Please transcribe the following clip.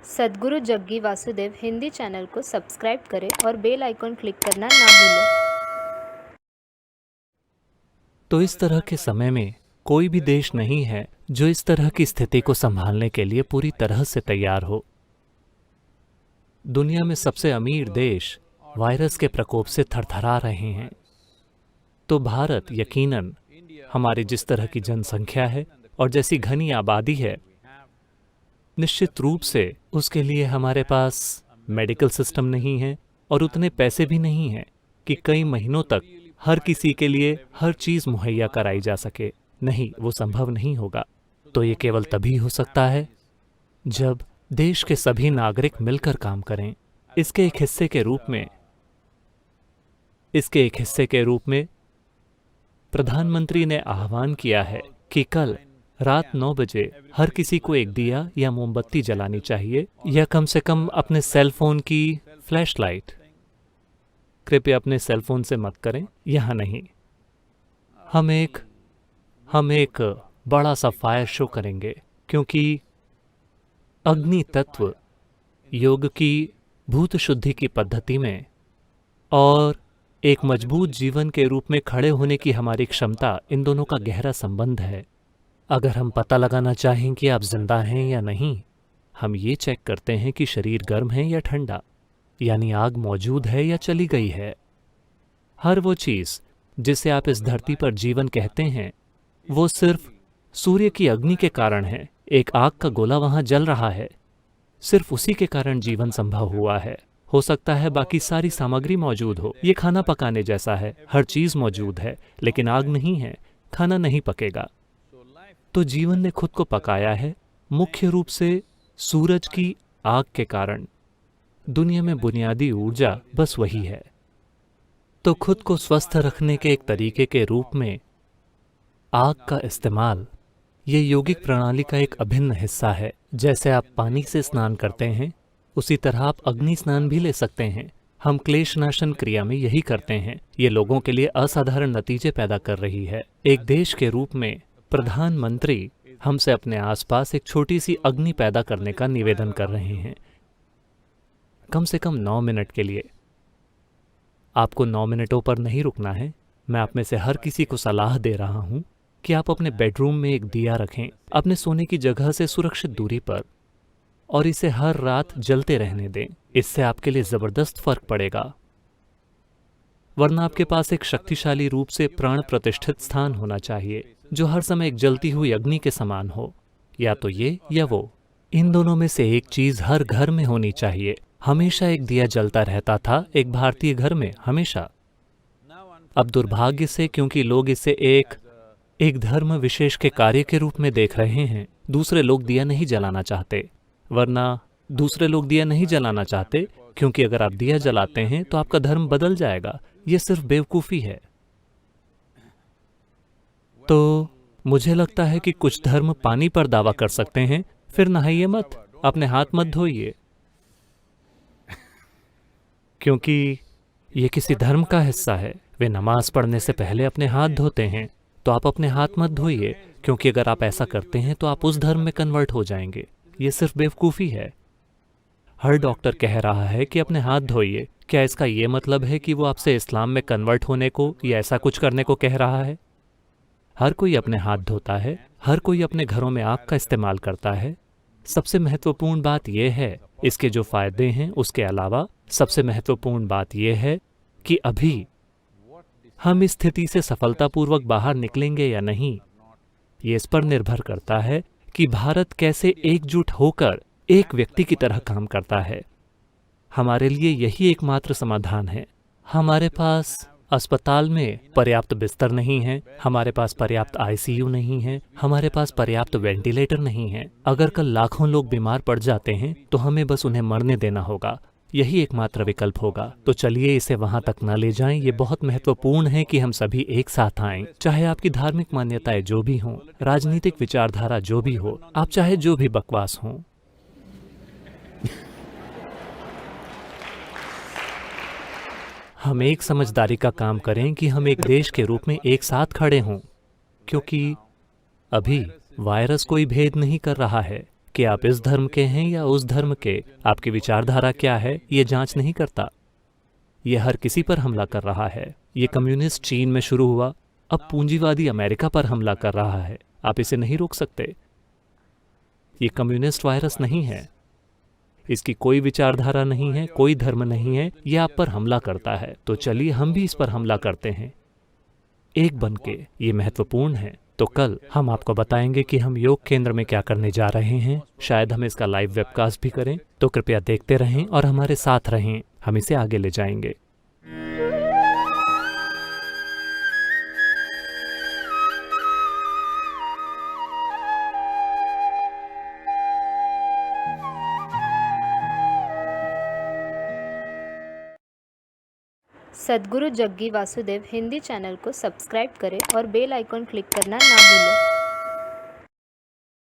Sadhguru Jaggi Vasudev Hindi channel को subscribe करें और बेल आइकॉन क्लिक करना ना भूलें। तो इस तरह के समय में कोई भी देश नहीं है जो इस तरह की स्थिति को संभालने के लिए पूरी तरह से तैयार हो। दुनिया में सबसे अमीर देश वायरस के प्रकोप से थरथरा रहे हैं, तो भारत यकीनन हमारी जिस तरह की जनसंख्या है और जैसी घनी आबादी है, निश्चित रूप से उसके लिए हमारे पास मेडिकल सिस्टम नहीं है और उतने पैसे भी नहीं हैं कि कई महीनों तक हर किसी के लिए हर चीज मुहैया कराई जा सके। नहीं, वो संभव नहीं होगा। तो ये केवल तभी हो सकता है जब देश के सभी नागरिक मिलकर काम करें। इसके एक हिस्से के रूप में प्रधानमंत्री ने आह्वान किया है कि कल रात 9 बजे हर किसी को एक दिया या मोमबत्ती जलानी चाहिए, या कम से कम अपने सेल फोन की फ्लैशलाइट। कृपया अपने सेल फोन से मत करें, यहाँ नहीं। हम एक बड़ा सा फायर शो करेंगे, क्योंकि अग्नि तत्व योग की भूत शुद्धि की पद्धति में और एक मजबूत जीवन के रूप में खड़े होने की हमारी क्षमता, इन दोनों का गहरा संबंध है। अगर हम पता लगाना चाहें कि आप जिंदा हैं या नहीं, हम ये चेक करते हैं कि शरीर गर्म है या ठंडा, यानी आग मौजूद है या चली गई है। हर वो चीज जिसे आप इस धरती पर जीवन कहते हैं, वो सिर्फ सूर्य की अग्नि के कारण है। एक आग का गोला वहां जल रहा है, सिर्फ उसी के कारण जीवन संभव हुआ है। हो सकता है बाकी सारी सामग्री मौजूद हो, ये खाना पकाने जैसा है, हर चीज मौजूद है, लेकिन आग नहीं है, खाना नहीं पकेगा। तो जीवन ने खुद को पकाया है मुख्य रूप से सूरज की आग के कारण। दुनिया में बुनियादी ऊर्जा बस वही है। तो खुद को स्वस्थ रखने के एक तरीके के रूप में आग का इस्तेमाल ये यौगिक प्रणाली का एक अभिन्न हिस्सा है। जैसे आप पानी से स्नान करते हैं, उसी तरह आप अग्नि स्नान भी ले सकते हैं। हम क्लेशनाशन क्रिया में यही करते हैं। ये लोगों के लिए असाधारण नतीजे पैदा कर रही है। एक देश के रूप में प्रधानमंत्री हमसे अपने आसपास एक छोटी सी अग्नि पैदा करने का निवेदन कर रहे हैं, कम से कम 9 मिनट के लिए। आपको 9 मिनटों पर नहीं रुकना है। मैं आप में से हर किसी को सलाह दे रहा हूं कि आप अपने बेडरूम में एक दिया रखें, अपने सोने की जगह से सुरक्षित दूरी पर, और इसे हर रात जलते रहने दें। इससे आपके लिए जबरदस्त फर्क पड़ेगा। वरना आपके पास एक शक्तिशाली रूप से प्राण प्रतिष्ठित स्थान होना चाहिए, जो हर समय एक जलती हुई अग्नि के समान हो। या तो ये या वो, इन दोनों में से एक चीज हर घर में होनी चाहिए। हमेशा एक दिया जलता रहता था एक भारतीय घर में, हमेशा। अब दुर्भाग्य से, क्योंकि लोग इसे एक धर्म विशेष के कार्य के रूप में देख रहे हैं, दूसरे लोग दिया नहीं जलाना चाहते। वरना दूसरे लोग दिया नहीं जलाना चाहते, क्योंकि अगर आप दिया जलाते हैं तो आपका धर्म बदल जाएगा। ये सिर्फ बेवकूफ़ी है। तो मुझे लगता है कि कुछ धर्म पानी पर दावा कर सकते हैं, फिर नहाइए मत, अपने हाथ मत धोइए, क्योंकि ये किसी धर्म का हिस्सा है। वे नमाज पढ़ने से पहले अपने हाथ धोते हैं, तो आप अपने हाथ मत धोइए, क्योंकि अगर आप ऐसा करते हैं तो आप उस धर्म में कन्वर्ट हो जाएंगे। ये सिर्फ बेवकूफ़ी है। हर डॉक्टर कह रहा है कि अपने हाथ धोइए। क्या इसका ये मतलब है कि वो आपसे इस्लाम में कन्वर्ट होने को या ऐसा कुछ करने को कह रहा है? हर कोई अपने हाथ धोता है, हर कोई अपने घरों में आग का इस्तेमाल करता है। सबसे महत्वपूर्ण बात यह है, इसके जो फायदे हैं उसके अलावा सबसे महत्वपूर्ण बात यह है कि अभी हम इस स्थिति से सफलतापूर्वक बाहर निकलेंगे या नहीं, ये इस पर निर्भर करता है कि भारत कैसे एकजुट होकर एक व्यक्ति की तरह काम करता है। हमारे लिए यही एकमात्र समाधान है। हमारे पास अस्पताल में पर्याप्त बिस्तर नहीं है, हमारे पास पर्याप्त आईसीयू नहीं है, हमारे पास पर्याप्त वेंटिलेटर नहीं है। अगर कल लाखों लोग बीमार पड़ जाते हैं तो हमें बस उन्हें मरने देना होगा। यही एकमात्र विकल्प होगा। तो चलिए इसे वहां तक न ले जाएं। ये बहुत महत्वपूर्ण है कि हम सभी एक साथ आएं। चाहे आपकी धार्मिक मान्यताएं जो भी हों, राजनीतिक विचारधारा जो भी हो, आप चाहे जो भी बकवास हों, हम एक समझदारी का काम करें कि हम एक देश के रूप में एक साथ खड़े हों, क्योंकि अभी वायरस कोई भेद नहीं कर रहा है कि आप इस धर्म के हैं या उस धर्म के, आपकी विचारधारा क्या है, ये जांच नहीं करता। ये हर किसी पर हमला कर रहा है। ये कम्युनिस्ट चीन में शुरू हुआ, अब पूंजीवादी अमेरिका पर हमला कर रहा है। आप इसे नहीं रोक सकते। ये कम्युनिस्ट वायरस नहीं है, इसकी कोई विचारधारा नहीं है, कोई धर्म नहीं है, ये आप पर हमला करता है। तो चलिए हम भी इस पर हमला करते हैं, एक बन के। ये महत्वपूर्ण है। तो कल हम आपको बताएंगे कि हम योग केंद्र में क्या करने जा रहे हैं। शायद हम इसका लाइव वेबकास्ट भी करें, तो कृपया देखते रहें और हमारे साथ रहें। हम इसे आगे ले जाएंगे। सद्गुरु जग्गी वासुदेव हिंदी चैनल को सब्सक्राइब करें और बेल आइकॉन क्लिक करना ना भूलें।